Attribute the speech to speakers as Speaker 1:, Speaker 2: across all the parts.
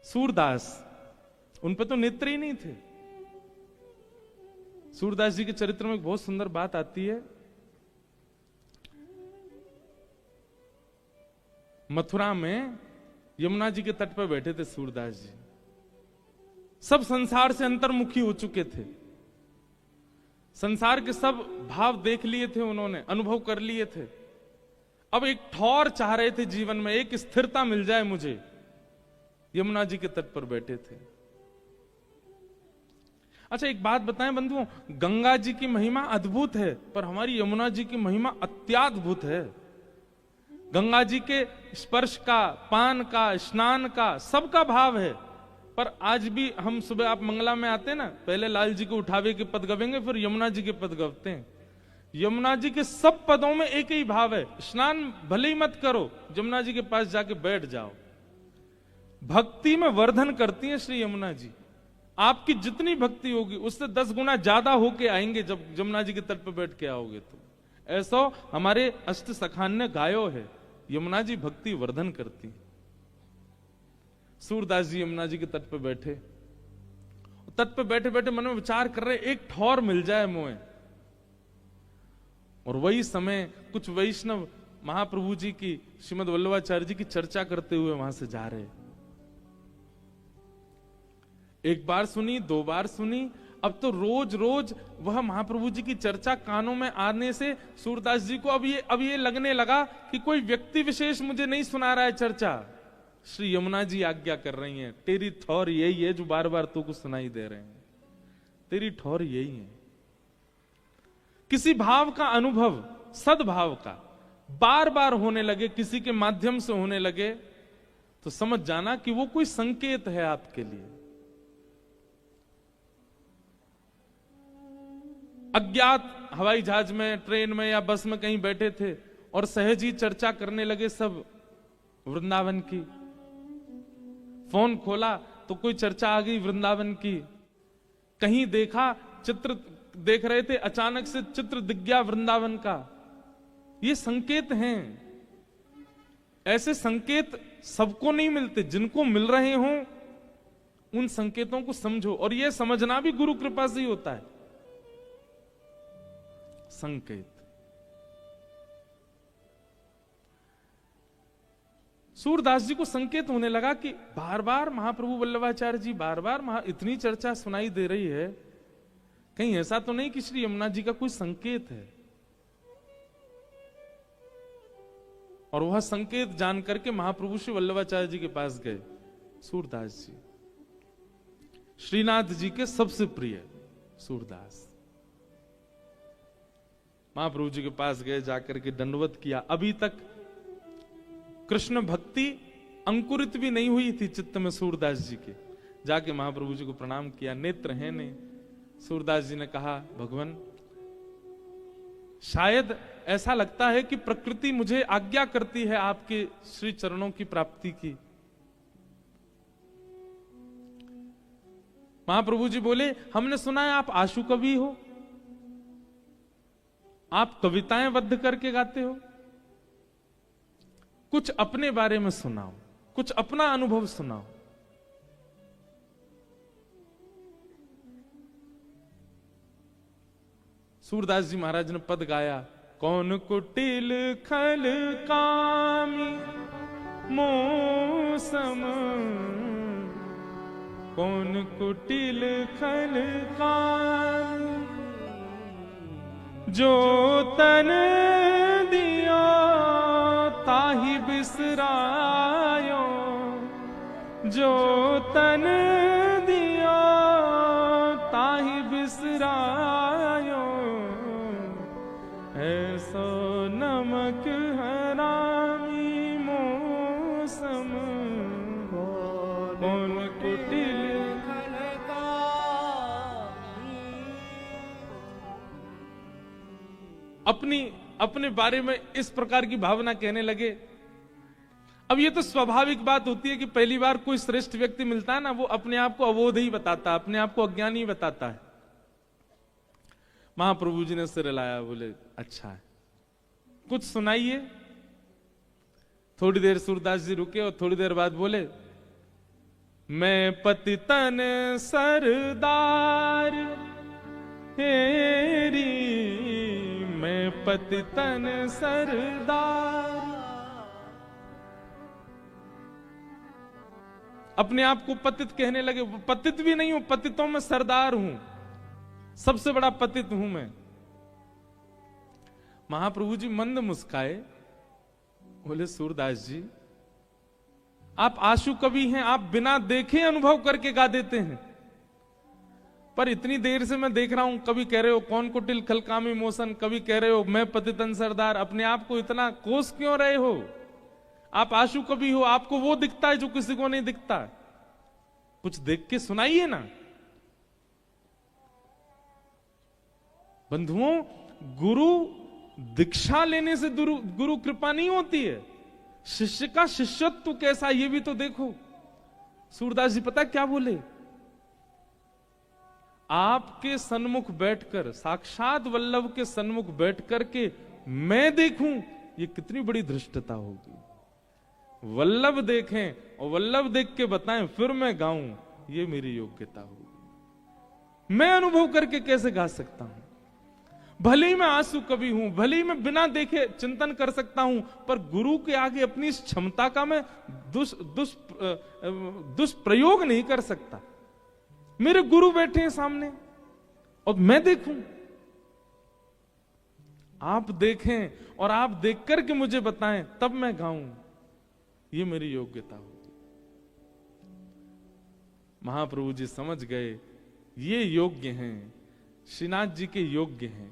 Speaker 1: सूरदास, उन पे तो नेत्र ही नहीं थे। सूरदास जी के चरित्र में एक बहुत सुंदर बात आती है। मथुरा में यमुना जी के तट पर बैठे थे सूरदास जी। सब संसार से अंतर्मुखी हो चुके थे, संसार के सब भाव देख लिए थे उन्होंने, अनुभव कर लिए थे। अब एक ठौर चाह रहे थे जीवन में, एक स्थिरता मिल जाए मुझे। यमुना जी के तट पर बैठे थे। अच्छा एक बात बताएं बंधुओं, गंगा जी की महिमा अद्भुत है, पर हमारी यमुना जी की महिमा अत्याद्भुत है। गंगा जी के स्पर्श का, पान का, स्नान का, सबका भाव है। पर आज भी हम सुबह आप मंगला में आते हैं ना, पहले लाल जी को उठावे के पद गवेंगे, फिर यमुना जी के पद गवते हैं। यमुना जी के सब पदों में एक ही भाव है। स्नान भले ही मत करो, यमुना जी के पास जाके बैठ जाओ। भक्ति में वर्धन करती हैं श्री यमुना जी। आपकी जितनी भक्ति होगी उससे 10 गुना ज्यादा होके आएंगे जब यमुना जी के तट पर बैठ के आओगे तो। ऐसा हमारे अष्ट सखान ने गायो है, यमुना जी भक्ति वर्धन करती। सूरदास जी यमुना जी के तट पर बैठे, तट पर बैठे बैठे मन में विचार कर रहे, एक ठौर मिल जाए मुझे। और वही समय कुछ वैष्णव महाप्रभु जी की, श्रीमद वल्लभाचार्य जी की चर्चा करते हुए वहां से जा रहे। एक बार सुनी, 2 बार सुनी, अब तो रोज रोज वह महाप्रभु जी की चर्चा कानों में आने से सूरदास जी को अब ये लगने लगा कि कोई व्यक्ति विशेष मुझे नहीं सुना रहा है चर्चा, श्री यमुना जी आज्ञा कर रही हैं। तेरी ठौर यही है जो बार बार तू को सुनाई दे रहे हैं, तेरी ठौर यही है। किसी भाव का अनुभव, सद्भाव का बार बार होने लगे, किसी के माध्यम से होने लगे, तो समझ जाना कि वो कोई संकेत है आपके लिए। अज्ञात हवाई जहाज में, ट्रेन में या बस में कहीं बैठे थे और सहज ही चर्चा करने लगे सब वृंदावन की। फोन खोला तो कोई चर्चा आ गई वृंदावन की। कहीं देखा, चित्र देख रहे थे, अचानक से चित्र दिख गया वृंदावन का। ये संकेत हैं। ऐसे संकेत सबको नहीं मिलते, जिनको मिल रहे हों उन संकेतों को समझो। और यह समझना भी गुरु कृपा से ही होता है। संकेत, सूरदास जी को संकेत होने लगा कि बार बार महाप्रभु वल्लभाचार्य जी, बार बार इतनी चर्चा सुनाई दे रही है, कहीं ऐसा तो नहीं कि श्री यमुना जी का कोई संकेत है। और वह संकेत जान करके महाप्रभु श्री वल्लभाचार्य जी के पास गए। सूरदास जी श्रीनाथ जी के सबसे प्रिय सूरदास, महाप्रभु जी के पास गए, जाकर के दंडवत किया। अभी तक कृष्ण भक्ति अंकुरित भी नहीं हुई थी चित्त में सूरदास जी के। जाके महाप्रभु जी को प्रणाम किया। नेत्र है नहीं। सूरदास जी ने कहा, भगवान शायद ऐसा लगता है कि प्रकृति मुझे आज्ञा करती है आपके श्री चरणों की प्राप्ति की। महाप्रभु जी बोले, हमने सुना है आप आशु कवि हो, आप कविताएं बद्ध करके गाते हो, कुछ अपने बारे में सुनाओ, कुछ अपना अनुभव सुनाओ। सूरदास जी महाराज ने पद गाया, कौन कुटिल खल कामी मौसम, कौन कुटिल खल कामी, जो तन दिया ताहि बिसरायो, जो तन दिया ताहि बिसरायो, ऐसो नमक हरामी मौसम, कौन कुटिल अपने बारे में इस प्रकार की भावना कहने लगे। अब ये तो स्वाभाविक बात होती है कि पहली बार कोई श्रेष्ठ व्यक्ति मिलता है ना, वो अपने आप को अबोध ही बताता है, अपने आप को अज्ञानी बताता है। महाप्रभु जी ने सिर हिलाया, बोले अच्छा है, कुछ सुनाइए। थोड़ी देर सूरदास जी रुके और थोड़ी देर बाद बोले, मैं पतितन सरदार हेरी, मैं पतितन सरदार। अपने आप को पतित कहने लगे। पतित भी नहीं हूं, पतितों में सरदार हूं, सबसे बड़ा पतित हूं मैं। महाप्रभु जी मंद मुस्काए, बोले सूरदास जी आप आशु कवि हैं, आप बिना देखे अनुभव करके गा देते हैं, पर इतनी देर से मैं देख रहा हूं, कभी कह रहे हो कौन कुटिल खलकामी मोशन, कभी कह रहे हो मैं पतितन सरदार। अपने आप को इतना कोस क्यों रहे हो? आप आशु कवि हो, आपको वो दिखता है जो किसी को नहीं दिखता। कुछ देख के सुनाइए ना। बंधुओं, गुरु दीक्षा लेने से गुरु कृपा नहीं होती है, शिष्य का शिष्यत्व कैसा ये भी तो देखो। सूरदास जी पता क्या बोले? आपके सन्मुख बैठकर, साक्षात वल्लभ के सन्मुख बैठ करके मैं देखूं, ये कितनी बड़ी धृष्टता होगी। वल्लभ देखें और वल्लभ देख के बताएं फिर मैं गाऊं, ये मेरी योग्यता होगी। मैं अनुभव करके कैसे गा सकता हूं? भले ही मैं आंसू कवि हूं, भले ही मैं बिना देखे चिंतन कर सकता हूं, पर गुरु के आगे अपनी इस क्षमता का मैं दुष्प्रयोग नहीं कर सकता। मेरे गुरु बैठे हैं सामने और मैं देखूं, आप देखें और आप देख करके मुझे बताएं, तब मैं गाऊं, ये मेरी योग्यता होगी। महाप्रभु जी समझ गए ये योग्य हैं, श्रीनाथ जी के योग्य हैं।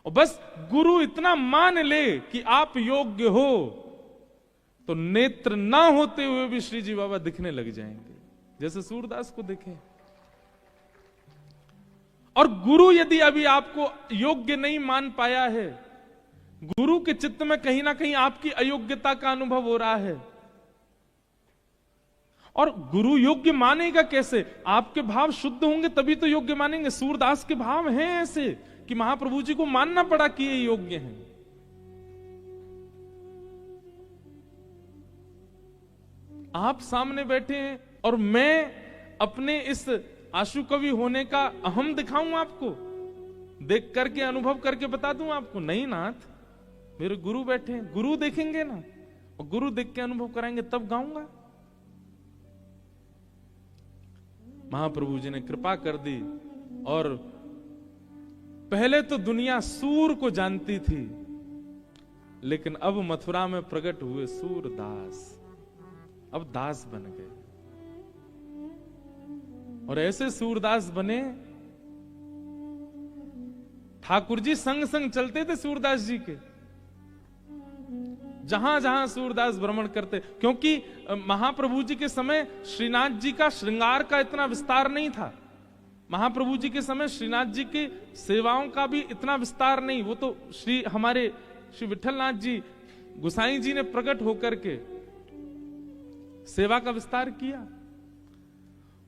Speaker 1: और बस गुरु इतना मान ले कि आप योग्य हो, तो नेत्र ना होते हुए भी श्री जी बाबा दिखने लग जाएंगे, जैसे सूरदास को देखे। और गुरु यदि अभी आपको योग्य नहीं मान पाया है, गुरु के चित्त में कहीं ना कहीं आपकी अयोग्यता का अनुभव हो रहा है, और गुरु योग्य मानेगा कैसे? आपके भाव शुद्ध होंगे तभी तो योग्य मानेंगे। सूरदास के भाव हैं ऐसे कि महाप्रभु जी को मानना पड़ा कि ये योग्य हैं। आप सामने बैठे हैं और मैं अपने इस आशु कवि होने का अहम दिखाऊं आपको, देख करके अनुभव करके बता दूं आपको? नहीं नाथ, मेरे गुरु बैठे हैं, गुरु देखेंगे ना, और गुरु देख के अनुभव कराएंगे तब गाऊंगा। महाप्रभु जी ने कृपा कर दी, और पहले तो दुनिया सूर को जानती थी, लेकिन अब मथुरा में प्रकट हुए सूरदास, अब दास बन गए। और ऐसे सूरदास बने, ठाकुर जी संग संग चलते थे सूरदास जी के, जहां जहां सूरदास भ्रमण करते। क्योंकि महाप्रभु जी के समय श्रीनाथ जी का श्रृंगार का इतना विस्तार नहीं था, महाप्रभु जी के समय श्रीनाथ जी के सेवाओं का भी इतना विस्तार नहीं। वो तो हमारे श्री विठलनाथ जी गोसाई जी ने प्रकट होकर के सेवा का विस्तार किया।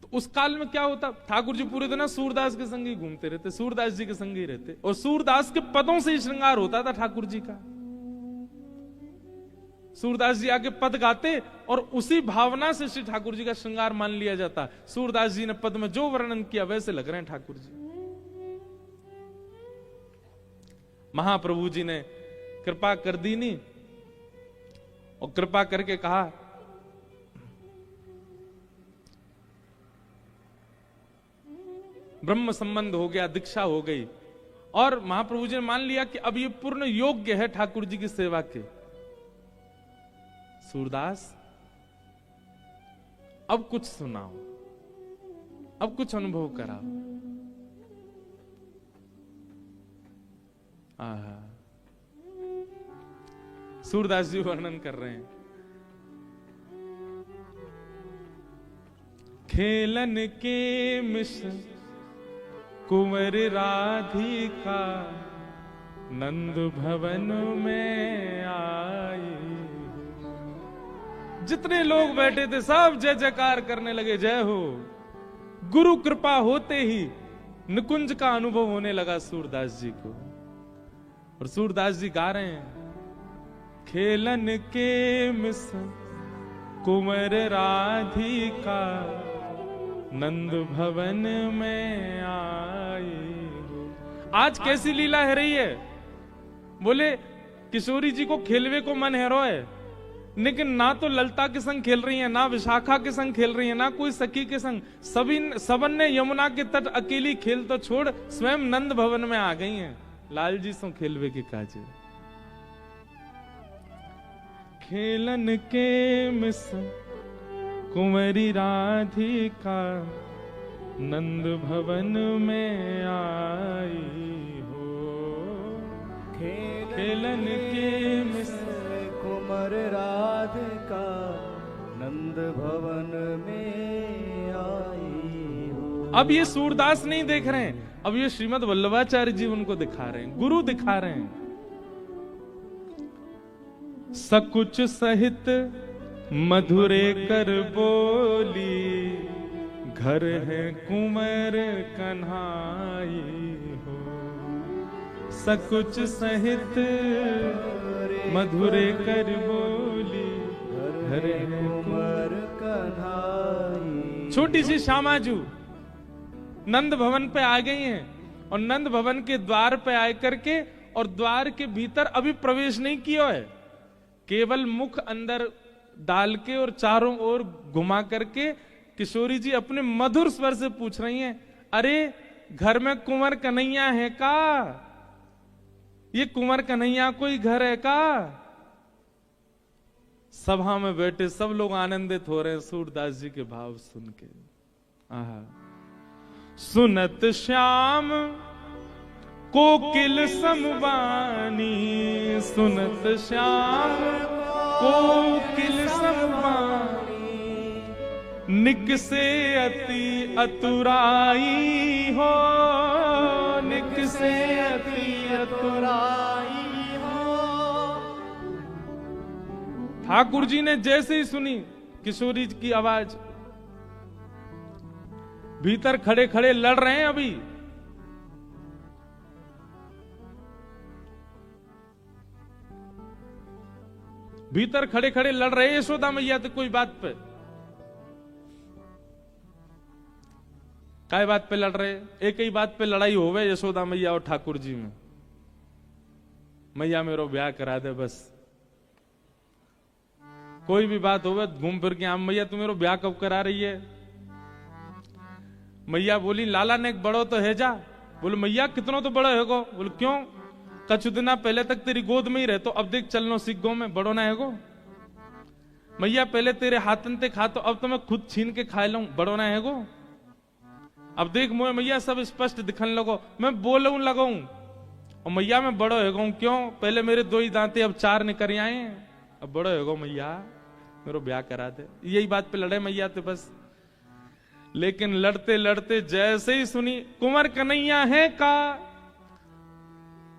Speaker 1: तो उस काल में क्या होता, ठाकुर जी पूरे दिन सूरदास के संग ही घूमते रहते, सूरदास जी के संग ही रहते, और सूरदास के पदों से ही श्रृंगार होता था ठाकुर जी का। सूरदास जी आगे पद गाते और उसी भावना से श्री ठाकुर जी का श्रृंगार मान लिया जाता। सूरदास जी ने पद में जो वर्णन किया वैसे लग रहे हैं ठाकुर जी। महाप्रभु जी ने कृपा कर दी नहीं, और कृपा करके कहा ब्रह्म संबंध हो गया, दीक्षा हो गई, और महाप्रभु जी ने मान लिया कि अब ये पूर्ण योग्य है ठाकुर जी की सेवा के। सूरदास अब कुछ सुनाओ, अब कुछ अनुभव कराओ। सूरदास जी वर्णन कर रहे हैं, खेलन के मिश कुंवर राधिका नंद भवन में आई। जितने लोग बैठे थे सब जय जयकार करने लगे, जय हो। गुरु कृपा होते ही निकुंज का अनुभव होने लगा सूरदास जी को, और सूरदास जी गा रहे हैं, खेलन के मिस कुंवर राधिका नंद भवन में आई हो। आज कैसी लीला है रही है? बोले किशोरी जी को खेलवे को मन है रोए, लेकिन ना तो ललता के संग खेल रही है, ना विशाखा के संग खेल रही है, ना कोई सखी के संग। सबन ने यमुना के तट अकेली खेल तो छोड़ स्वयं नंद भवन में आ गई हैं। लाल जी सो खेलवे के काजे खेलन के मिस कुंवरी राधिका नंद भवन में आई हो। खेलन के मिस
Speaker 2: कुंवर राधिका नंद भवन में आई हो।
Speaker 1: अब ये सूरदास नहीं देख रहे हैं, अब ये श्रीमद वल्लभाचार्य जी उनको दिखा रहे हैं, गुरु दिखा रहे हैं। सकुच सहित मधुरे कर बोली घर है कुंवर कन्हाई हो। सकुच सहित मधुरे कर बोली घर है कुंवर
Speaker 2: कन्हाई।
Speaker 1: छोटी सी श्यामाजू नंद भवन पे आ गई हैं, और नंद भवन के द्वार पे आए करके, और द्वार के भीतर अभी प्रवेश नहीं किया है, केवल मुख अंदर डाल के और चारों ओर घुमा करके किशोरी जी अपने मधुर स्वर से पूछ रही हैं, अरे घर में कुंवर कन्हैया है का? ये कुंवर कन्हैया कोई घर है का? सभा में बैठे सब लोग आनंदित हो रहे हैं सूरदास जी के भाव सुन के। आहा। सुनत श्याम कोकिल समवानी, सुनत श्याम कोकिल समवानी, निक से अति अतुराई हो, निक से अति अतुराई हो। ठाकुर जी ने जैसे ही सुनी किशोरी की आवाज, भीतर खड़े खड़े लड़ रहे हैं अभी। भीतर खड़े खड़े लड़ रहे यशोदा मैया तो कोई बात पे, काय बात पे लड़ रहे? एक ही बात पे लड़ाई होवे यशोदा मैया और ठाकुर जी में, मैया मेरो ब्याह करा दे बस। कोई भी बात होवे घूम फिर के आम, मैया तू मेरो ब्याह कब करा रही है? मैया बोली लाला ने एक बड़ो तो है जा। बोले मैया कितनो तो बड़ा है गो? बोले क्यों? कछु दिना पहले तक तेरी गोद में ही रहे, तो अब देख चलनो सीख गो में, बड़ो ना है गो। मैया पहले तेरे हाथन ते खा, तो अब तो मैं खुद छीन के खा लूं, बड़ो ना है गो। अब देख मोए मैया सब स्पष्ट दिखन लगो, मैं बोलूं लगाऊं, और मैया मैं बड़ो है गो। क्यों? पहले मेरे 2 ही दांते, अब 4 निकल आए, अब बड़ो है गो मैया, मेरे ब्याह करा दे। यही बात पे लड़े मैया तो बस। लेकिन लड़ते लड़ते जैसे ही सुनी कुंवर कन्हैया है का,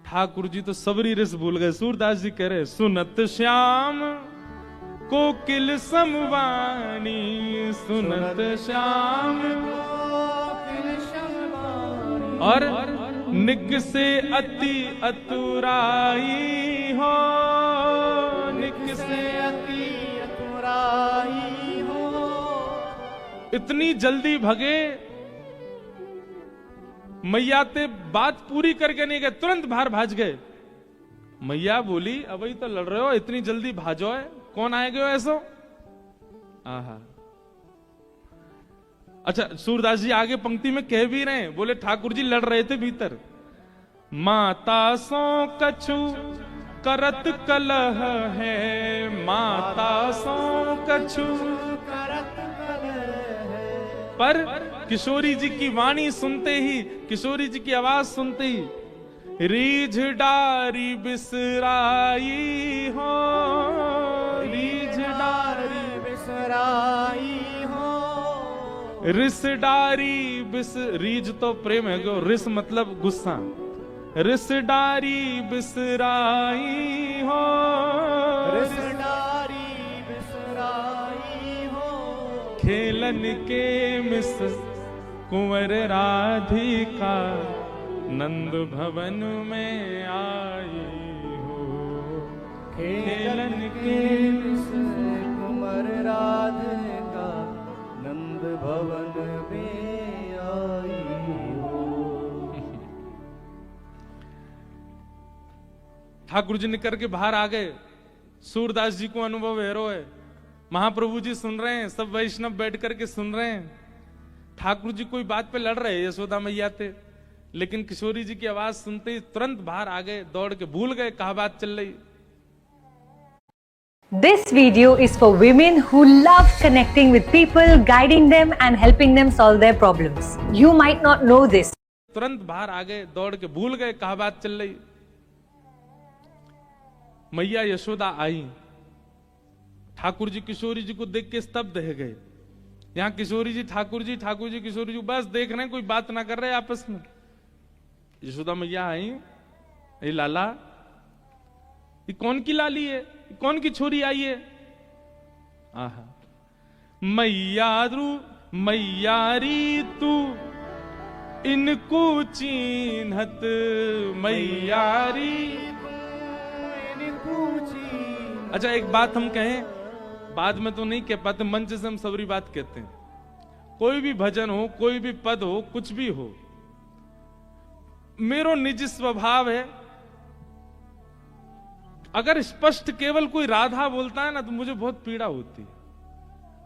Speaker 1: ठाकुर जी तो सबरी रिस भूल गए। सूरदास जी कह रहे, सुनत श्याम कोकिल समवानी, सुनत श्याम कोकिल समवानी, और निक से अति अतुराई हो, निक से अति अतुराई हो। इतनी जल्दी भगे, मैया ते बात पूरी करके नहीं गए, तुरंत बाहर भाज गए। मैया बोली अब ही तो लड़ रहे हो, इतनी जल्दी भाजो है, कौन आए गए ऐसो? आहा। अच्छा, सूरदास जी आगे पंक्ति में कह भी रहे हैं, बोले ठाकुर जी लड़ रहे थे भीतर। माता सो कछु करत कलह है, माता सो कछु करत कलह है। पर किशोरी जी की वाणी सुनते ही, किशोरी जी की आवाज सुनते ही, रीझ डारी बिसराई हो, रीझ डारी बिसराई हो। रिस डारी बिस, रीझ तो प्रेम है गो, रिस मतलब गुस्सा। रिस डारी बिसराई हो, रिस डारी बिसराई हो। खेलन के मिस कुंवर राधिका नंद भवन में आई हो। खेलन के मिस
Speaker 2: कुंवर राधिका नंद भवन में
Speaker 1: ठाकुर जी निकल के बाहर आ गए। सूरदास जी को अनुभव हैरो है, महाप्रभु जी सुन रहे हैं, सब वैष्णव बैठ करके सुन रहे हैं। ठाकुर जी कोई बात पे लड़ रहे, यशोदा मैया थे, लेकिन किशोरी जी की आवाज सुनते ही तुरंत बाहर आ गए, दौड़ के भूल गए कहा बात चल रही।
Speaker 3: This video is for women who love connecting with people, guiding them and helping them solve their problems. You might not know this.
Speaker 1: तुरंत बाहर आ गए, दौड़ के भूल गए कहा बात चल रही। मैया यशोदा आई, ठाकुर जी किशोरी जी को देख के स्तब्ध रह गए। यहां किशोरी जी ठाकुर जी, ठाकुर जी किशोरी जी बस देख रहे हैं, कोई बात ना कर रहे आपस में। यशोदा मैया आई, ये लाला, ये कौन की लाली है, ये कौन की छोरी आई है? आहा, मैयारी तू इनको चीन्हत, मैयारी। अच्छा एक बात हम कहें, बाद में तो नहीं कह पाते, मंच से हम सबरी बात कहते हैं। कोई भी भजन हो, कोई भी पद हो, कुछ भी हो, मेरो निज स्वभाव है, अगर स्पष्ट केवल कोई राधा बोलता है ना तो मुझे बहुत पीड़ा होती है।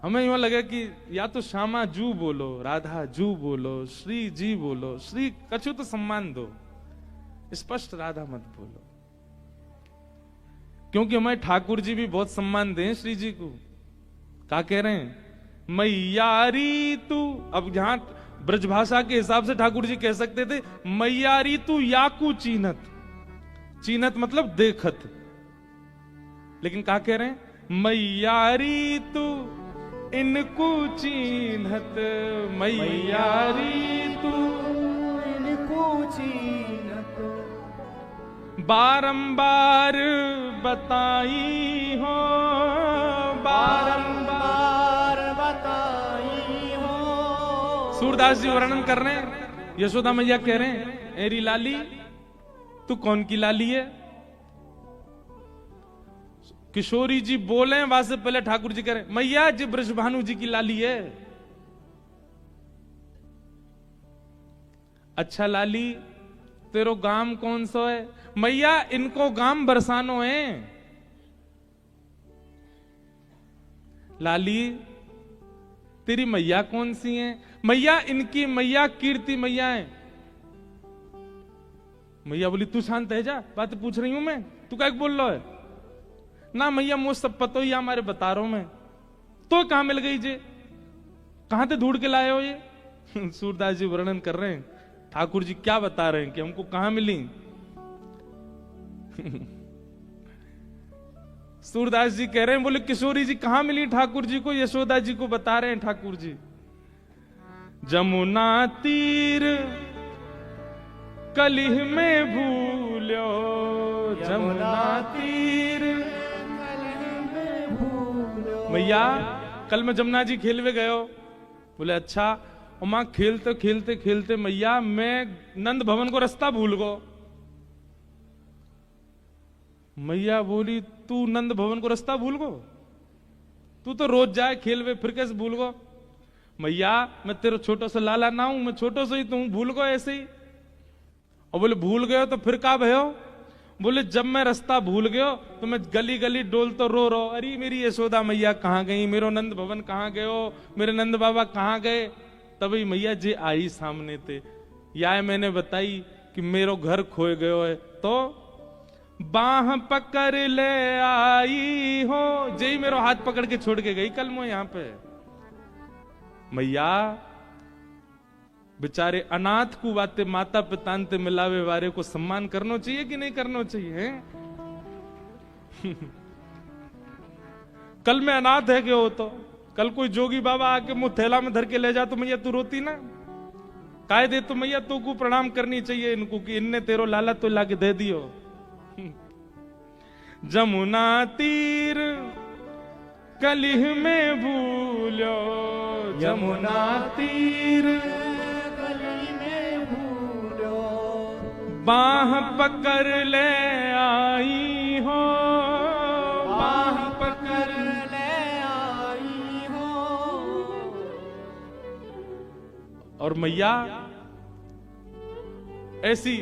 Speaker 1: हमें यूं लगे कि या तो श्यामा जू बोलो, राधा जू बोलो, श्री जी बोलो, श्री कछु तो सम्मान दो, स्पष्ट राधा मत बोलो। क्योंकि हमें ठाकुर जी भी बहुत सम्मान दें श्री जी को। क्या कह रहे हैं? मैयारी तू। अब यहां ब्रजभाषा के हिसाब से ठाकुर जी कह सकते थे मैयारी तू याकू चीनत, चीनत मतलब देखत, लेकिन क्या कह रहे हैं? मैयारी तू इनको चीनत, मैयारी तू
Speaker 2: इनको चीनत,
Speaker 1: बारंबार बताई हो,
Speaker 2: बारंबार बताई हो।
Speaker 1: सूरदास जी वर्णन कर रहे हैं, यशोदा मैया कह रहे हैं, एरी लाली तू कौन की लाली है? किशोरी जी बोले, वहां से पहले ठाकुर जी कह रहे मैया जी ब्रजभानु जी की लाली है। अच्छा लाली तेरो गाम कौन सा है? मैया इनको गाम बरसानो है। लाली तेरी मैया कौन सी है? मैया इनकी मैया कीर्ति मैया है। मैया बोली तू शांत है जा, बात पूछ रही हूं मैं, तू क्या बोल रहा है? ना मैया मुझ सब पतो ही हमारे बता रहा हूं मैं। तो कहां मिल गई जे, कहां से ढूंढ के लाए हो ये? सूरदास जी वर्णन कर रहे हैं, ठाकुर जी क्या बता रहे हैं कि हमको कहां मिली। सूरदास जी कह रहे हैं, बोले किशोरी जी कहां मिली ठाकुर जी को? यशोदा जी को बता रहे हैं ठाकुर जी, जमुना तीर कलिह में भूलो, जमुना तीर
Speaker 2: कलिह में भूलो।
Speaker 1: मैया कल मैं जमुना जी खेलवे गयो। बोले अच्छा। और मां खेलते खेलते खेलते मैया मैं नंद भवन को रास्ता भूल गो। मैया बोली तू नंद भवन को रास्ता भूल गो? तू तो रोज जाए खेलवे, फिर कैसे भूल गो? मैया मैं तेरा छोटो सा लाला ना हूं, मैं छोटो सा ही तू भूल गो ऐसे ही। और बोले भूल गयो तो फिर का भयो? बोले जब मैं रास्ता भूल गयो तो मैं गली गली डोल तो रो रो, अरे मेरी यशोदा मैया कहां गई, मेरो नंद भवन कहां गयो, मेरे नंद बाबा कहां गए? तभी मैया जी आई सामने थे, या मैंने बताई कि मेरो घर खोए गयो है, तो बाह पकड़ ले आई हो, जय मेरो हाथ पकड़ के छोड़ के गई कल मैं यहां पे। मैया बेचारे अनाथ को बातें माता पिता ते मिलावे वारे को सम्मान करना चाहिए कि नहीं करना चाहिए? कल मैं अनाथ है क्यों? तो कल कोई जोगी बाबा आके मुंह थैला में धर के ले जा तो मैया तू रोती ना? कायदे तो मैया तू को प्रणाम करनी चाहिए इनको कि इनने तेरो लाला तो लाके दे दियो। जमुना तीर कलिह में भूलो,
Speaker 2: यमुना तीर कलिह में भूलो,
Speaker 1: बाह पकड़ ले आई हो,
Speaker 2: बाह पकड़ ले आई हो।
Speaker 1: और मैया ऐसी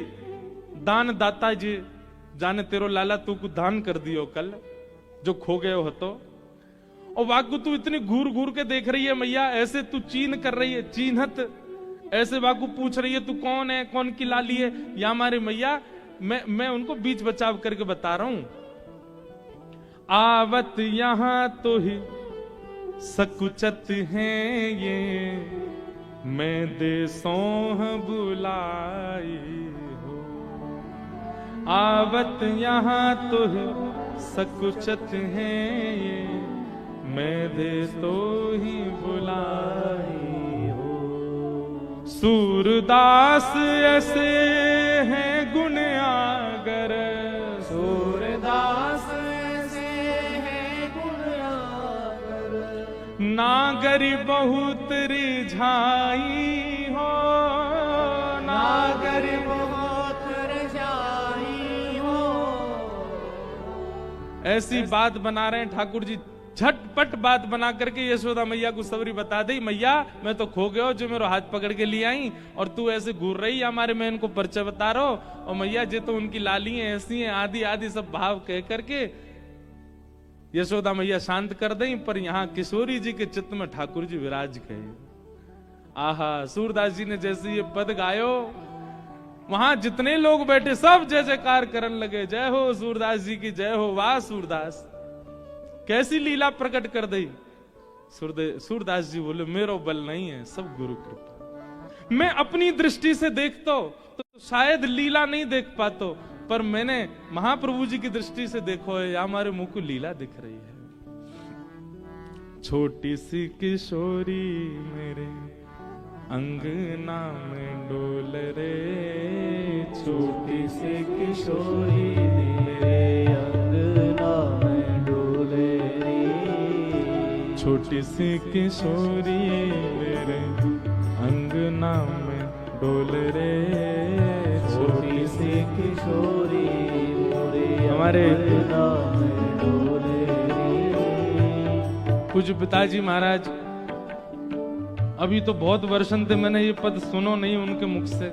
Speaker 1: दान दाता जी जाने तेरो लाला तू को दान कर दियो कल जो खो गए हो तो। और वाकू तू इतनी घूर घूर के देख रही है मैया, ऐसे तू चीन कर रही है, चीनहत ऐसे वाकू पूछ रही है तू कौन है, कौन की लाली है। या हमारे मैया मैं उनको बीच बचाव करके बता रहा हूं। आवत यहां तो ही सकुचत हैं ये, मैं देसों बुलाई हो। आवत यहां तो ही सकुचत हैं ये, मैं देश तो ही बुलाई हो। सूरदास ऐसे हैं गुण आगर,
Speaker 2: सूरदास ऐसे हैं गुण आगर,
Speaker 1: नागरी बहुत रिझाई हो,
Speaker 2: नागर बहुत रजाई हो।
Speaker 1: ऐसी बात बना रहे हैं ठाकुर जी, झटपट बात बना करके यशोदा मैया को सबरी बता दी, मैया मैं तो खो गया जो मेरा हाथ पकड़ के ले आई और तू ऐसे घूर रही हमारे में इनको परिचय बता रहा हो। और मैया जे तो उनकी लाली हैं ऐसी हैं, आदि आदि सब भाव कह करके यशोदा मैया शांत कर दी। पर यहाँ किशोरी जी के चित्त में ठाकुर जी विराज गए। आहा, सूरदास जी ने जैसे ये पद गायो, वहां जितने लोग बैठे सब जय जयकार करने लगे, जय हो सूरदास जी की जय हो। वाह सूरदास, कैसी लीला प्रकट कर दी। सूरदास जी बोले मेरो बल नहीं है, सब गुरु कृपा। मैं अपनी दृष्टि से देखता तो शायद लीला नहीं देख पाता, पर मैंने महाप्रभु जी की दृष्टि से देखो है, हमारे मुंह को लीला दिख रही है। छोटी सी किशोरी मेरे अंगना में डोल रे,
Speaker 2: छोटी सी किशोरी मेरे अंगना में डोले रे,
Speaker 1: छोटी सी किशोरी मेरे अंगना में डोल रे,
Speaker 2: छोटी सी किशोरी मेरे
Speaker 1: हमारे
Speaker 2: अंगना में डोले रे।
Speaker 1: पूज्य पिताजी महाराज, अभी तो बहुत वर्षन थे मैंने ये पद सुनो नहीं उनके मुख से,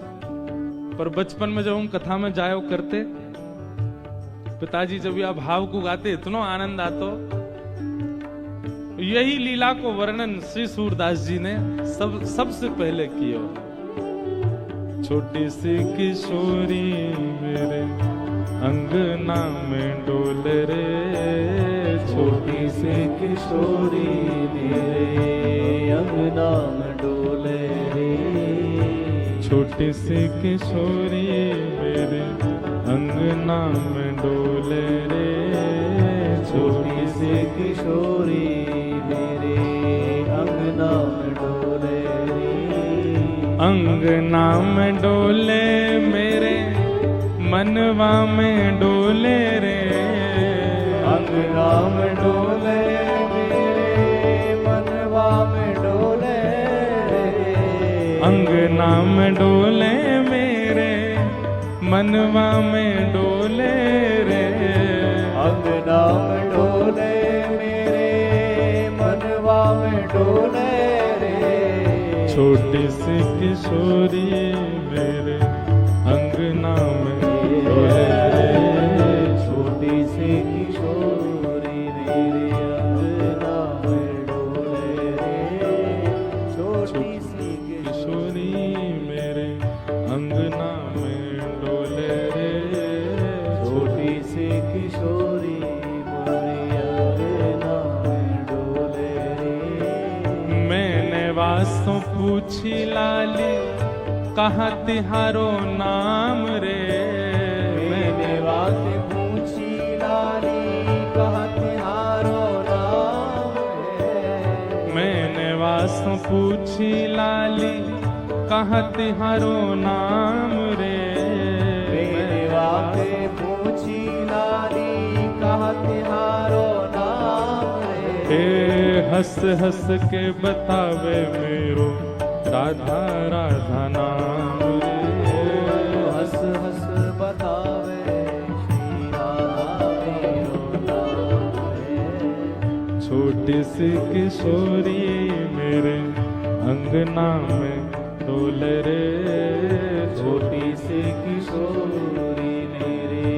Speaker 1: पर बचपन में जब हम कथा में जायो करते, पिताजी जब यह भाव को गाते इतना आनंद आतो। यही लीला को वर्णन श्री सूरदास जी ने सबसे पहले किया। छोटी सी किशोरी मेरे अंगना में डोल रे,
Speaker 2: छोटी सी किशोरी मेरे अंगना में डोले रे,
Speaker 1: छोटी सी किशोरी मेरे अंगना में डोले रे,
Speaker 2: छोटी सी किशोरी मेरे अंगना में डोले रे,
Speaker 1: अंगना में डोले मेरे मनवा में डोले रे,
Speaker 2: अंगना में डोले मेरे मनवा में डोले रे,
Speaker 1: अंगना में डोले मेरे मनवा में डोले रे,
Speaker 2: अंगना में डोले मेरे मनवा में डोले रे,
Speaker 1: छोटी सी किशोरी मेरे अंगना में डोले रे,
Speaker 2: छोटी सी किशोरी मेरे अंगना में डोले रे, छोटी सी
Speaker 1: किशोरी मेरे अंगना में डोले रे,
Speaker 2: छोटी सी किशोरी मेरे अंगना में डोले रे।
Speaker 1: मैंने वासों पूछी लाली कहाँ तिहारो नाम रे,
Speaker 2: मैंने बात पूछी लाली कहाँ तिहारो नाम है,
Speaker 1: मैंने वासों पूछी लाली कहाँ तिहारो नाम रे,
Speaker 2: मैंने बातें पूछी लाली कहाँ तिहारो नाम है,
Speaker 1: हंस हंस के बतावे मेरो राधा राधा नाम रे,
Speaker 2: हंस हंस बतावे श्री राधा मेरो नाम है,
Speaker 1: छोटी सी किशोरी मेरे अंगना में डोल रे,
Speaker 2: छोटी सी किशोरी मेरे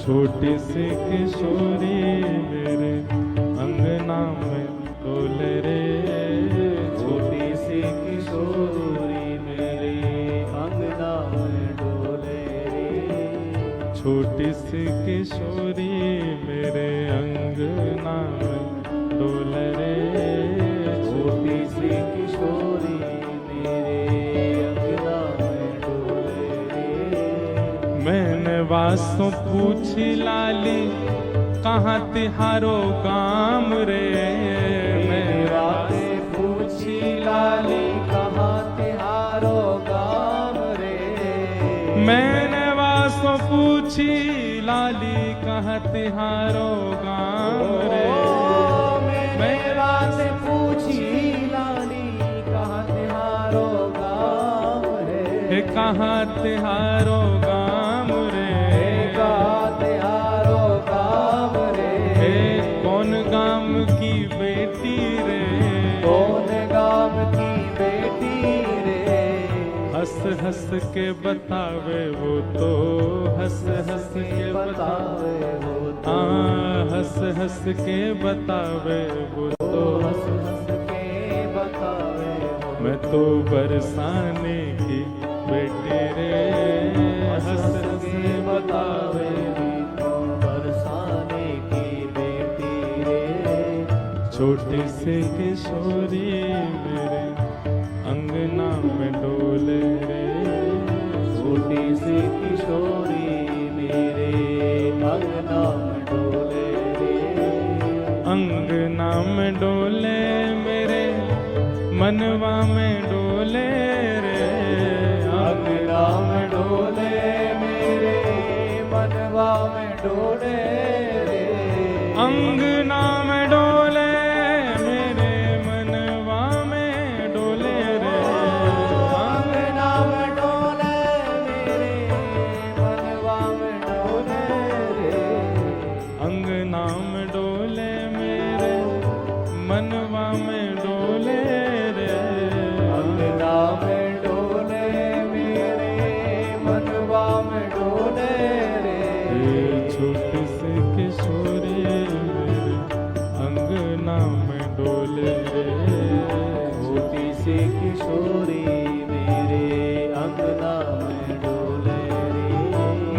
Speaker 1: छोटी सी किशोरी मेरे अंगना में डोले रे,
Speaker 2: छोटी सी किशोरी मेरे अंगना में डोले रे,
Speaker 1: छोटी सी किशोरी मेरे अंगना में डोले रे,
Speaker 2: छोटी सी किशोरी मेरे अंगना में डोले रे।
Speaker 1: मैंने वासों पूछी लाली कहाँ तिहारो गाम रे,
Speaker 2: मैंने बातें पूछी लाली कहाँ तिहारो गाम रे,
Speaker 1: मैंने वासों पूछी लाली कहाँ तिहारो गाम रे,
Speaker 2: मैंने बातें पूछी लाली कहाँ तिहारो गाम
Speaker 1: हे
Speaker 2: है,
Speaker 1: कहाँ तिहारो गाम रे,
Speaker 2: कहाँ तिहारो गाम रे,
Speaker 1: हे कौन गाम की बेटी रे,
Speaker 2: कौन गाम की बेटी रे,
Speaker 1: हंस हंस के बतावे वो तो, हंस हंस के बतावे
Speaker 2: बतावे वो तो,
Speaker 1: हंस हंस के बतावे वो तो,
Speaker 2: हंस हंस के बतावे वो
Speaker 1: मैं तो बरसाने की बेटी रे,
Speaker 2: हंस हंस के बतावे तो बरसाने की बेटी रे,
Speaker 1: छोटी सी किशोरी मेरे अंगना में डोले रे,
Speaker 2: छोटी सी किशोरी मेरे अंगना में डोले रे,
Speaker 1: अंगना में डोले मेरे मनवा में डोले रे,
Speaker 2: अंगना में डोले मेरे मनवा में डोले रे,
Speaker 1: अंगना में डोले मेरे मनवा में डोले रे,
Speaker 2: अंगना में डोले मेरे मनवा में डोले रे,
Speaker 1: अंगना में डोले मेरे मनवा में डोले रे,
Speaker 2: अंगना में डोले मेरे मनवा में डोले रे,
Speaker 1: ये छोटी सी किशोरी मेरे अंगना में डोले रे,
Speaker 2: छोटी सी किशोरी मेरे अंगना में डोले रे,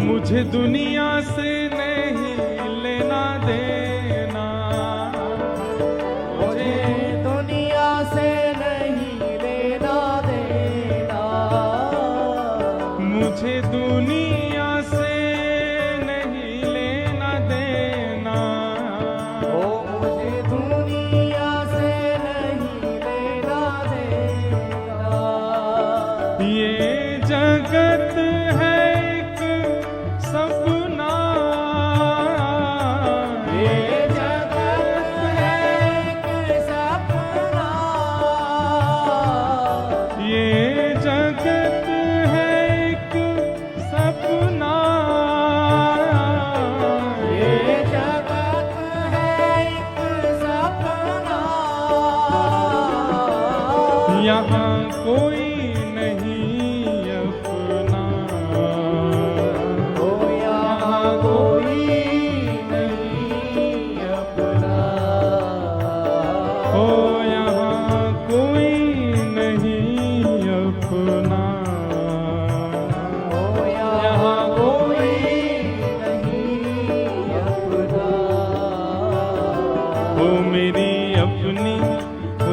Speaker 1: मुझे दुनिया से नहीं लेना देना,
Speaker 2: मुझे दुनिया से नहीं लेना देना,
Speaker 1: मुझे दुनिया से नहीं लेना देना,
Speaker 2: ओ मुझे दुनिया से नहीं लेना देना,
Speaker 1: ये जगत है एक सपना,
Speaker 2: ये जगत है एक सपना,
Speaker 1: ये जगत है एक सपना,
Speaker 2: ये जगत है एक सपना,
Speaker 1: यहाँ कोई नहीं अपना,
Speaker 2: ओ यहाँ कोई नहीं अपना,
Speaker 1: ओ यहाँ कोई नहीं अपना,
Speaker 2: ओ यहाँ कोई नहीं अपना,
Speaker 1: ओ मेरी अपनी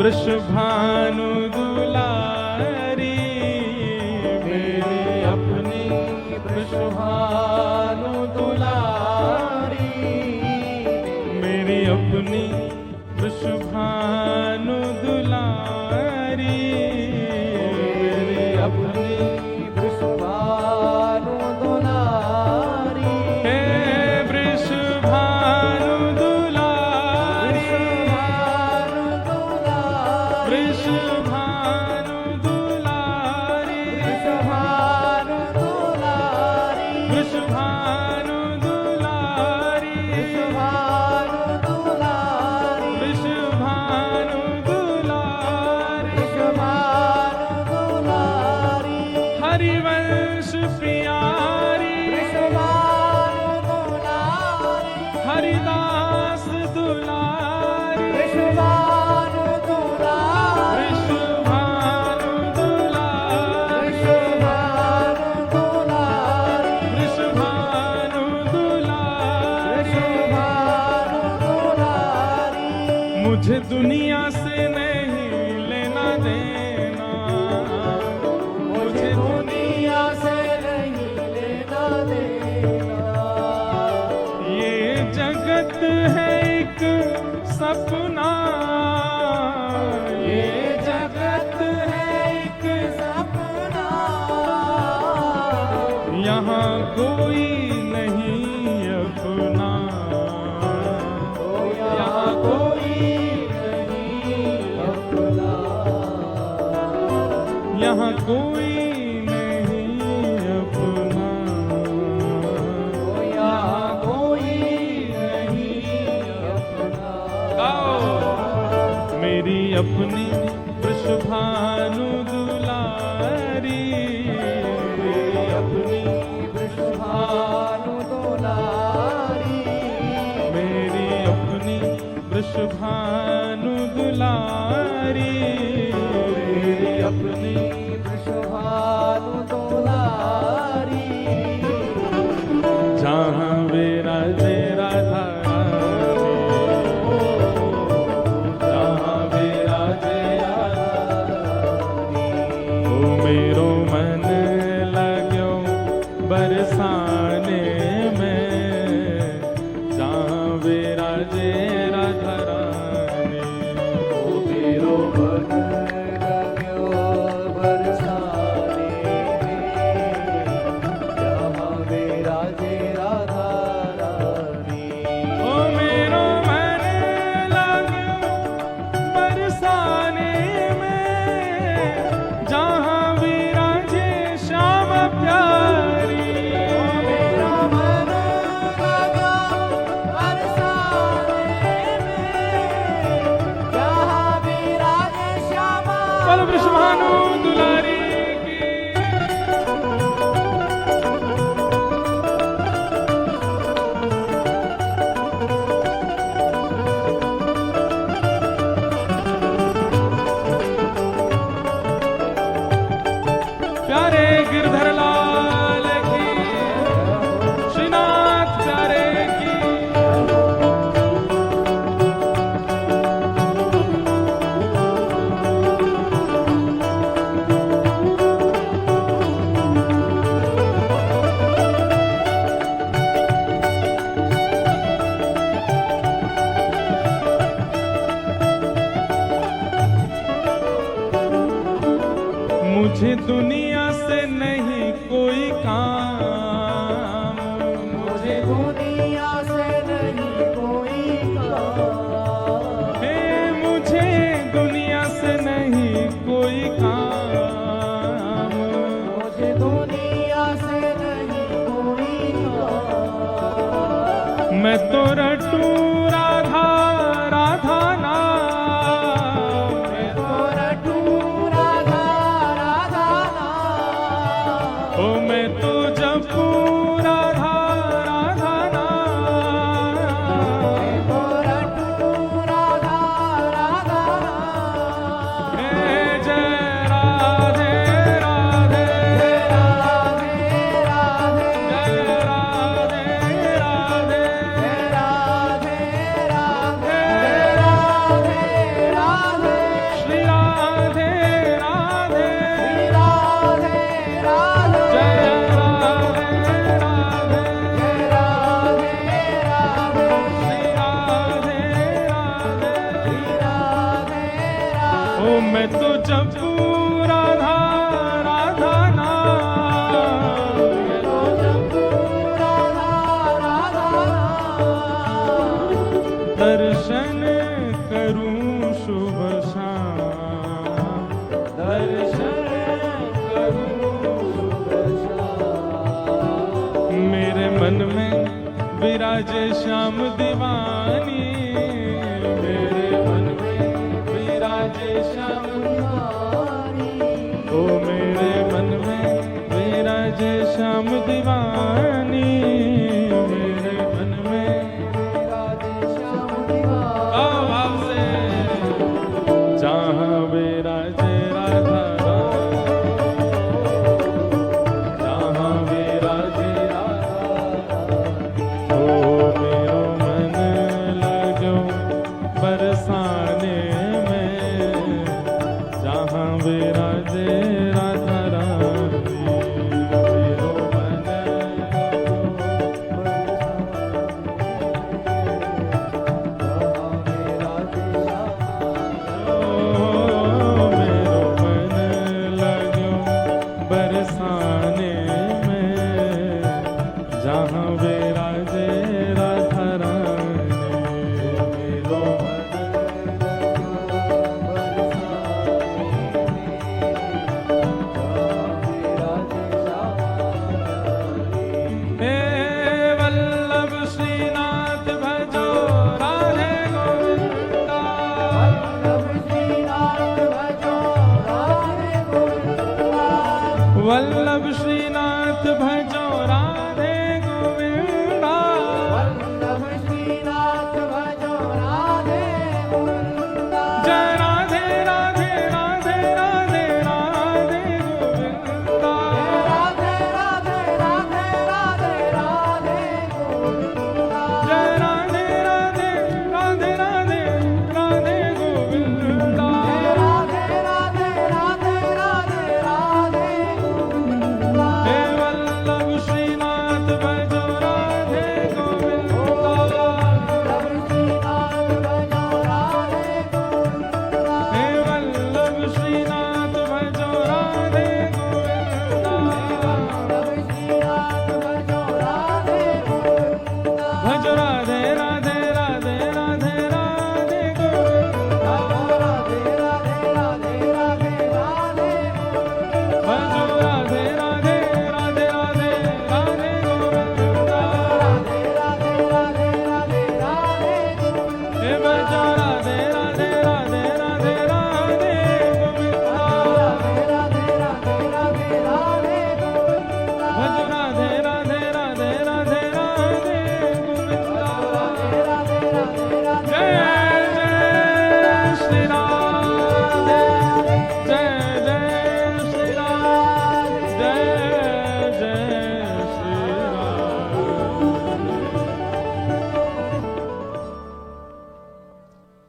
Speaker 1: वृषभानु दुलारी, मेरी अपनी
Speaker 2: वृषभानु दुलारी,
Speaker 1: मेरी अपनी वृषभानु दुलारी, मेरी अपनी
Speaker 2: वृषभानु दुलारी,
Speaker 1: हे वृषभानु दुलारी,
Speaker 2: वृषभानु दुलारी,
Speaker 1: वृषभानु दुलारी,
Speaker 2: वृषभानु दुलारी,
Speaker 1: वृषभानु दुलारी,
Speaker 2: वृषभानु दुलारी,
Speaker 1: वृषभानु दुलारी,
Speaker 2: वृषभानु दुलारी,
Speaker 1: हरिवंश प्यारी,
Speaker 2: वृषभानु दुलारी,
Speaker 1: मुझे दुनिया से नहीं लेना देना,
Speaker 2: मुझे दुनिया से नहीं लेना देना।
Speaker 1: ये जगत है एक सपना,
Speaker 2: ये जगत है एक सपना।
Speaker 1: यहाँ कोई नहीं अपना,
Speaker 2: यहाँ कोई नहीं अपना।
Speaker 1: यहाँ कोई नहीं अपना,
Speaker 2: यहाँ कोई नहीं अपना।
Speaker 1: गाओ। मेरी अपनी वृषभानु दुलारी,
Speaker 2: मेरी अपनी वृषभानु दुलारी।
Speaker 1: मेरी अपनी वृषभानु दुलारी,
Speaker 2: मेरी अपनी वृषभानु दुलारी।
Speaker 1: जहाँ विराजे राधा रानी, जहाँ विराजे ओ मेरो मन लाग्यो बरसाने में, जहाँ विराजे राधा रानी।
Speaker 2: ओ मेरो मन लाग्यो बरसाने में, जहाँ विराजे राधा रानी।
Speaker 1: ओ मेरो मन लाग्यो बरसाने में, जहाँ विराजे श्याम प्यारी।
Speaker 2: मेरा मन लगा बरसाने में, जहाँ विराजे श्यामा।
Speaker 1: बोलो वृषभानु दुलारी की। प्यारे गिरधर लाल की, श्रीनाथ प्यारे की। मुझे दुनिया से नहीं कोई काम,
Speaker 2: मुझे दुनिया से नहीं कोई काम।
Speaker 1: हे मुझे दुनिया से नहीं कोई काम।
Speaker 2: मुझे दुनिया से नहीं कोई काम।
Speaker 1: मैं तो रटू राधा राधा नाम,
Speaker 2: मैं तो रटू राधा राधा नाम।
Speaker 1: ओ मैं तो जपू राधा राधा नाम।
Speaker 2: मैं तो रटू राधा राधा नाम।
Speaker 1: हे जय राधे राधे,
Speaker 2: राधे राधे
Speaker 1: जय राधे राधे,
Speaker 2: राधे राधे राधे राधे।
Speaker 1: श्री राधे राधे,
Speaker 2: राधे राधे
Speaker 1: जय राधे राधे,
Speaker 2: राधे राधे
Speaker 1: श्री राधे राधे।
Speaker 2: राधे राधे।
Speaker 1: ओ मैं तो जपू राधा राधा नाम,
Speaker 2: तो जपू राधा राधा नाम।
Speaker 1: दर्शन करूं शुभ शाम, दर्शन करूं
Speaker 2: शुभ शाम।
Speaker 1: मेरे मन में विराजे श्याम दीवानी, मेरे मन में विराजे श्याम
Speaker 2: दीवानी।
Speaker 1: ओ मेरे मन में विराजे श्याम दीवानी, मेरे मन में।
Speaker 2: राधे श्याम दीवानी।
Speaker 1: आओ भाव से। जहाँ विराजे राधा रानी, जहाँ विराजे राधा रानी। ओ मेरो मन लाग्यो बरसाने जय राधे राधे राधे राधे राधे गोविंदा।
Speaker 2: राधे राधे राधे राधे राधे गोविंदा।
Speaker 1: जय राधे राधे राधे राधे राधे गोविंदा।
Speaker 2: राधे राधे राधे राधे राधे गोविंदा।
Speaker 1: हे वल्लभ श्रीनाथ भजो राधे गोविंदा। हे वल्लभ श्रीनाथ भजो राधे गोविंदा। भज राधे राधे राधे राधे राधे गोविंदा। भजो राधे राधे राधे राधे राधे गोविंदा। हे भजो राधे राधे राधे राधे राधे गोविंदा। भजो राधे राधे राधे राधे राधे गोविंदा। जय जय श्री राधे, जय जय श्री राधे, जय जय श्री राधे।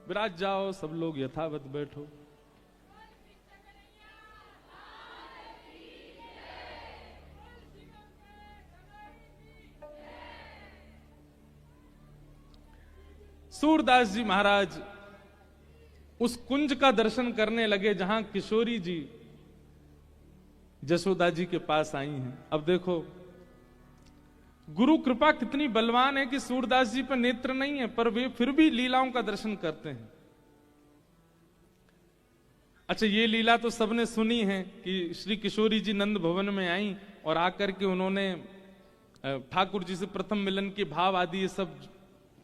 Speaker 1: विराज जाओ, सब लोग यथावत बैठो। सूरदास जी महाराज उस कुंज का दर्शन करने लगे जहां किशोरी जी जसोदा जी के पास आई हैं। अब देखो गुरु कृपा कितनी बलवान है कि सूरदास जी पर नेत्र नहीं है, पर वे फिर भी लीलाओं का दर्शन करते हैं। अच्छा, ये लीला तो सबने सुनी है कि श्री किशोरी जी नंद भवन में आई और आकर के उन्होंने ठाकुर जी से प्रथम मिलन के भाव आदि ये सब,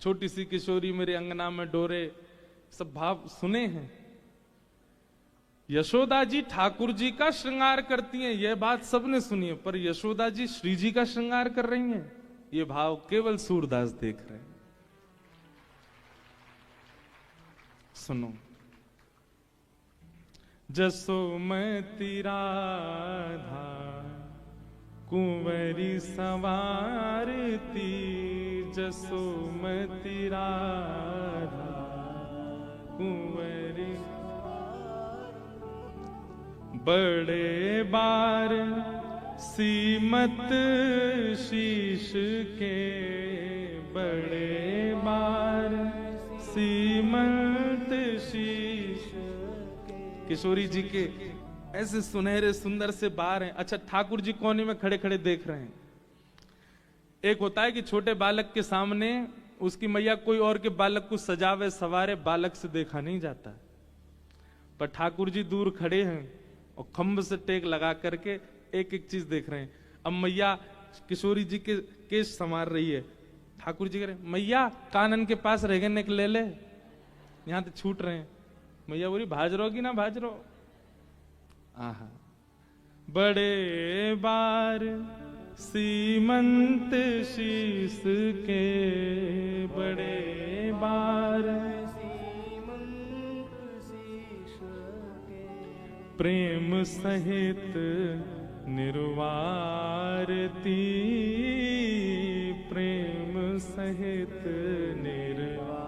Speaker 1: छोटी सी किशोरी मेरे अंगना में डोरे, सब भाव सुने हैं। यशोदा जी ठाकुर जी का श्रृंगार करती हैं, यह बात सबने सुनी है, पर यशोदा जी श्री जी का श्रृंगार कर रही हैं, ये भाव केवल सूरदास देख रहे हैं। सुनो। जसोमती राधा कुंवरी सवारती, जसोमती राधा कुंवरी बड़े बार सीमत शीश के, बड़े बार सीमत शीश। किशोरी जी के ऐसे सुनहरे सुंदर से बार हैं। अच्छा, ठाकुर जी कोने में खड़े खड़े देख रहे हैं। एक होता है कि छोटे बालक के सामने उसकी मैया कोई और के बालक को सजावे सवारे, बालक से देखा नहीं जाता, पर ठाकुर जी दूर खड़े हैं और खंभ से टेक लगा करके एक एक चीज देख रहे हैं। अब मैया किशोरी जी के केश संवार रही है, ठाकुर जी कह रहे मैया कानन के पास रहने के ले ले, यहां तो छूट रहे हैं। मैया बोली भाज रो कि ना भाज रो। आहा, बड़े बार सीमंत शीस के, बड़े बार सीमंत शीस के, प्रेम सहित निर्वारती, प्रेम सहित निर्वारती।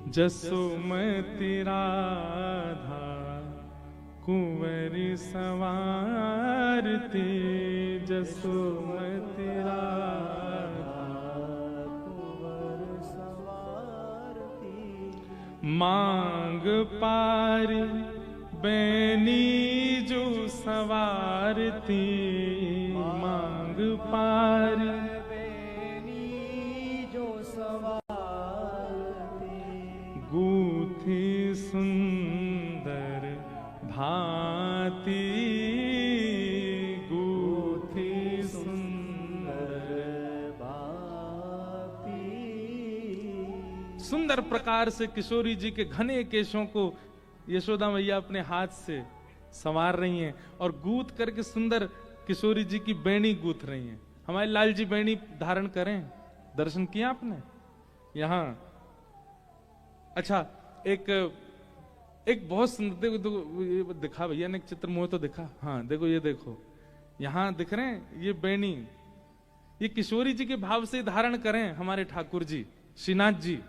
Speaker 1: जसोमती राधा कुंवरी सवारती, जसोमती राधा कुंवर सवारती। मांग पारी बैनी जो सवारती, मांग पारी बैनी जो सवारती। गूथी सुंदर भांति, गूथी सुंदर भांति। सुंदर प्रकार से किशोरी जी के घने केशों को यशोदा मैया अपने हाथ से संवार रही हैं और गूथ करके सुंदर किशोरी जी की बेणी गूथ रही हैं। हमारे लाल जी बेणी धारण करें, दर्शन किया आपने? यहां अच्छा, एक बहुत सुंदर, देखो ये दिखा भैया ने एक चित्र, मुझे तो दिखा, हाँ देखो, ये देखो यहां दिख रहे हैं, ये बेणी, ये किशोरी जी के भाव से धारण करें हमारे ठाकुर जी, श्रीनाथ जी।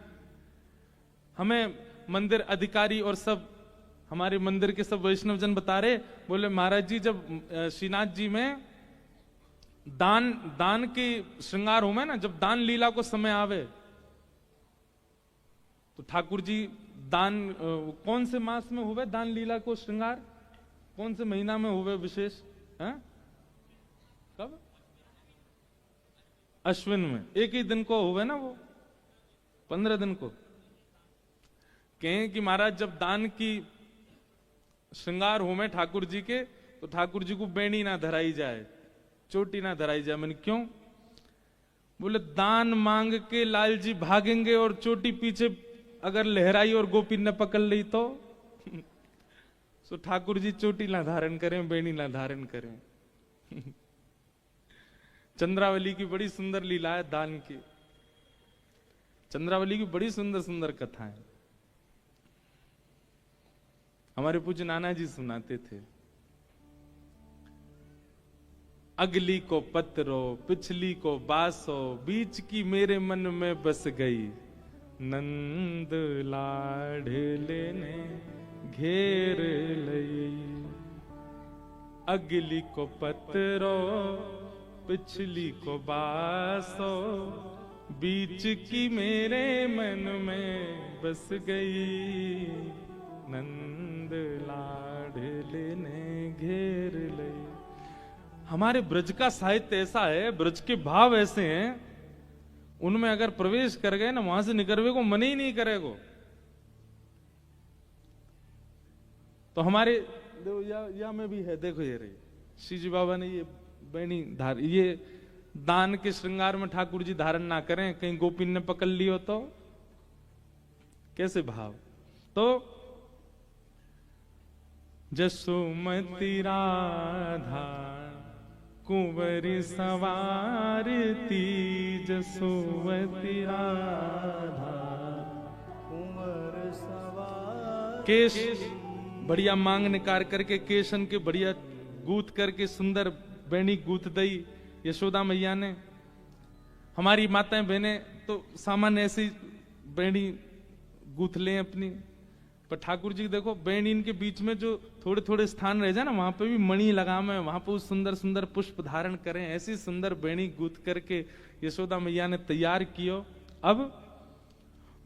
Speaker 1: हमें मंदिर अधिकारी और सब हमारे मंदिर के सब वैष्णव जन बता रहे, बोले महाराज जी जब श्रीनाथ जी में दान की श्रृंगार हो में ना, जब दान लीला को समय आवे तो ठाकुर जी दान कौन से मास में हुए दान लीला को श्रृंगार, कौन से महीना में हुए विशेष है? कब? अश्विन में, एक ही दिन को हुए ना, वो 15 दिन को। कहें कि महाराज जब दान की श्रृंगार हो में ठाकुर जी के, तो ठाकुर जी को बेणी ना धराई जाए, चोटी ना धराई जाए। मैंने क्यों? बोले दान मांग के लाल जी भागेंगे और चोटी पीछे अगर लहराई और गोपी ने पकड़ ली तो सो ठाकुर जी चोटी ना धारण करें, बेणी ना धारण करें। चंद्रावली की बड़ी सुंदर लीला है दान की, चंद्रावली की बड़ी सुंदर सुंदर कथाएं हमारे पूज्य नाना जी सुनाते थे। अगली को पत्रो, पिछली को बासो, बीच की मेरे मन में बस गई, नंद लाडले ने घेर लई। अगली को पत्रो, पिछली को बासो, बीच की मेरे मन में बस गई, नंद लाडले ने घेर लई। हमारे ब्रज का साहित्य ऐसा है, ब्रज के भाव ऐसे हैं, उनमें अगर प्रवेश कर गए ना, वहां से निकलने को मन ही नहीं करेगा। तो हमारे या में भी है, देखो ये रही श्री जी बाबा ने ये बेणी धार, ये दान के श्रृंगार में ठाकुर जी धारण ना करें, कहीं गोपीन ने पकड़ लियो तो कैसे भाव। तो जसुमती राधा कुंवरी सवारती, जसुमती राधा कुंवर सवार। केश बढ़िया मांग निकाल करके, केशन के बढ़िया गूथ करके सुंदर बेणी गूथ दई यशोदा मैया ने। हमारी माताएं बहनें तो सामान्य ऐसी बेणी गूथ लें अपनी, पर ठाकुर जी देखो बेणी इनके बीच में जो थोड़े थोड़े स्थान रह जाए ना, वहां पे भी मणि लगावे, वहां पे सुंदर सुंदर पुष्प धारण करें। ऐसी सुंदर बेणी गूथ करके यशोदा मैया ने तैयार कियो। अब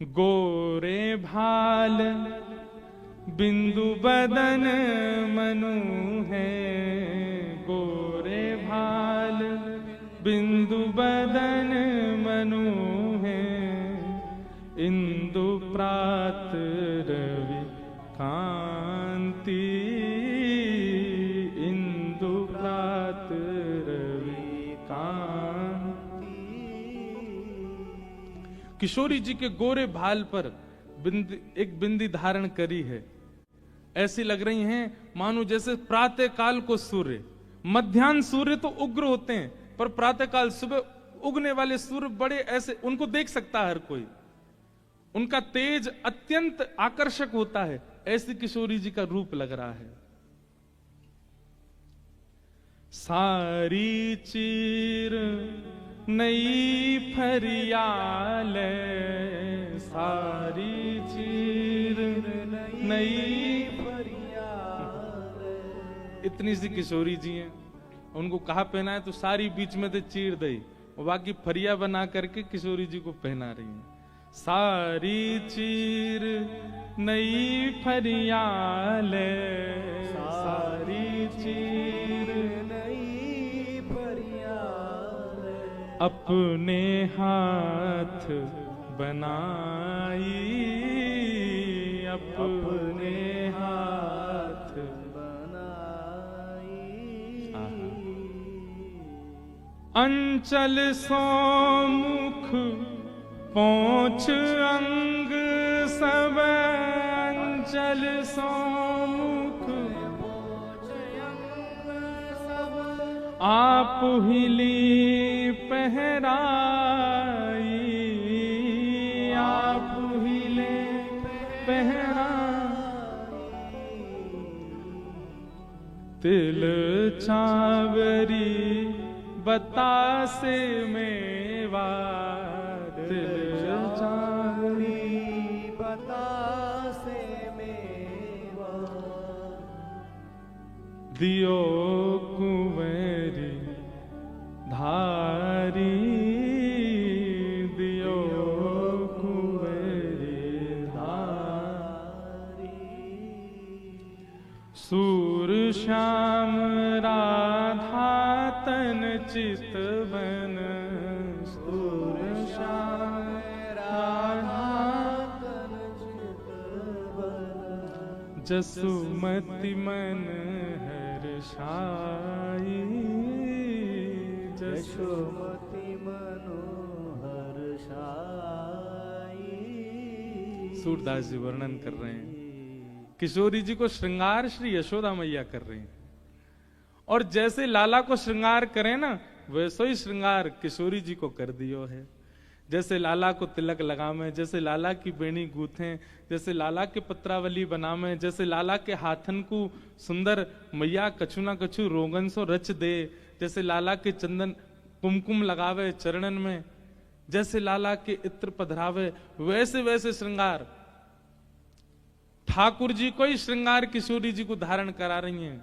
Speaker 1: गोरे भाल बिंदु बदन मनु है, गोरे भाल बिंदु बदन मनु है, इंदु प्रात रवि कांति, इंदु प्रात रवि कांति। किशोरी जी के गोरे भाल पर एक बिंदी धारण करी है, ऐसी लग रही हैं मानो जैसे प्रातः काल को सूर्य। मध्याह्न सूर्य तो उग्र होते हैं, पर प्रातः काल सुबह उगने वाले सूर्य बड़े ऐसे, उनको देख सकता है हर कोई, उनका तेज अत्यंत आकर्षक होता है। ऐसी किशोरी जी का रूप लग रहा है। सारी चीर नई फरियाल, सारी चीर नई फरियाल। इतनी सी किशोरी जी हैं, उनको कहा पहना है तो सारी बीच में से चीर दई, और बाकी फरिया बना करके किशोरी जी को पहना रही हैं। सारी चीर नई फरियाल, सारी चीर नई फरियाल, अपने हाथ बनाई, अपने हाथ बनाई। अंचल सौमुख पहुंच अंग सब, अंचल सौमुख आप हिली पहराई, आप हिले तिल चावरी बतासे मेवा, तिल चावरी
Speaker 2: बतासे मेवा,
Speaker 1: दियो कुंवरी धारी, दियो कुंवरी धारी, सूर श्याम राधा तन चितवन, सूर श्याम राधा
Speaker 2: तन चितवन,
Speaker 1: जसुमति मन हर्षाई,
Speaker 2: यशोमति मनोहर शाई।
Speaker 1: सूरदास जी वर्णन कर रहे हैं, किशोरी जी को श्रृंगार श्री यशोदा मैया कर रही हैं। और जैसे लाला को श्रृंगार करें ना, वैसे ही श्रृंगार किशोरी जी को कर दियो है। जैसे लाला को तिलक लगावे, जैसे लाला की बेणी गूथें, जैसे लाला के पत्रावली बनावे, जैसे लाला के हाथन को सुंदर मैया कछु ना कछु रोगन सो रच दे, जैसे लाला के चंदन कुमकुम लगावे चरणन में, जैसे लाला के इत्र पधरावे, वैसे वैसे श्रृंगार ठाकुर जी को ही श्रृंगार किशोरी जी को धारण करा रही हैं।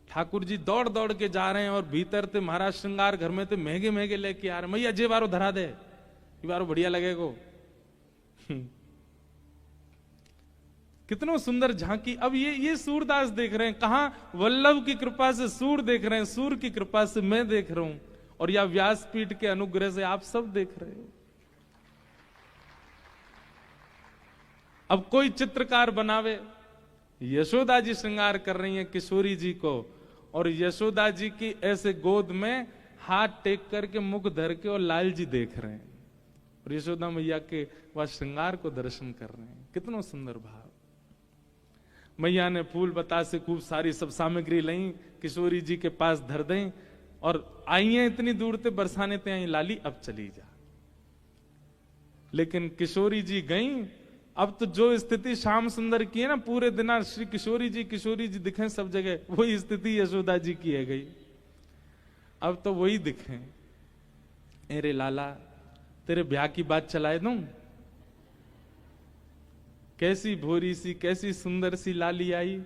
Speaker 1: ठाकुर जी दौड़ दौड़ के जा रहे हैं और भीतर ते महाराज श्रृंगार घर में ते महंगे महंगे लेके आ रहे, मैया जे बारो धरा दे, ये बारो बढ़िया लगेगो। कितनो सुंदर झांकी। अब ये सूरदास देख रहे हैं, कहां वल्लभ की कृपा से सूर देख रहे हैं, सूर की कृपा से मैं देख रहा हूं, और या व्यासपीठ के अनुग्रह से आप सब देख रहे हो। अब कोई चित्रकार बनावे, यशोदा जी श्रृंगार कर रही हैं किशोरी जी को, और यशोदा जी की ऐसे गोद में हाथ टेक करके मुख धर के और लाल जी देख रहे हैं, और यशोदा मैया के वह श्रृंगार को दर्शन कर रहे हैं। कितना सुंदर भाव। मैया ने फूल बतासे खूब सारी सब सामग्री लाई, किशोरी जी के पास धर दें, और आई हैं इतनी दूर ते बरसाने ते आई, लाली अब चली जा। लेकिन किशोरी जी गई। अब तो जो स्थिति श्याम सुंदर की है ना, पूरे दिन श्री किशोरी जी दिखे सब जगह, वही स्थिति यशोदा जी की है गई। अब तो वही दिखे, अरे लाला तेरे ब्याह की बात चलाए दूं, कैसी भोरी सी कैसी सुंदर सी लाली आई,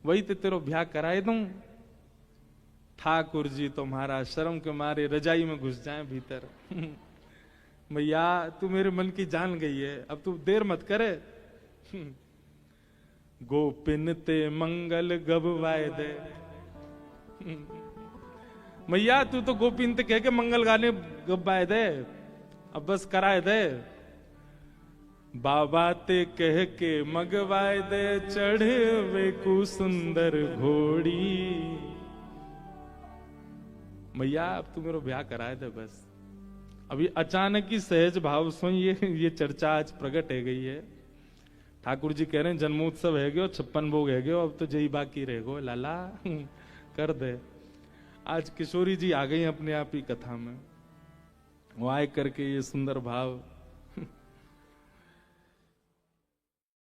Speaker 1: वही तो तेरो ब्याह कराए दूं। ठाकुर जी तुम्हारा शर्म के मारे रजाई में घुस जाए भीतर। मैया तू मेरे मन की जान गई है, अब तू देर मत करे। गोपिन ते मंगल गबवाए दे। मैया तू तो गोपिन ते कह के मंगल गाने गबवाए दे, अब बस कराए दे। बाबा ते कह के मगवाए दे, चढ़वे को सुंदर घोड़ी। मैया अब तू मेरा ब्याह कराए दे बस। अभी अचानक ही सहज भाव सो ये चर्चा आज प्रकट है गई है। ठाकुर जी कह रहे हैं जन्मोत्सव है गयो, 56 भोग है गयो, अब तो जही बाकी रह गो लाला। कर दे। आज किशोरी जी आ गई अपने आप ही कथा में, वो आए करके ये सुंदर भाव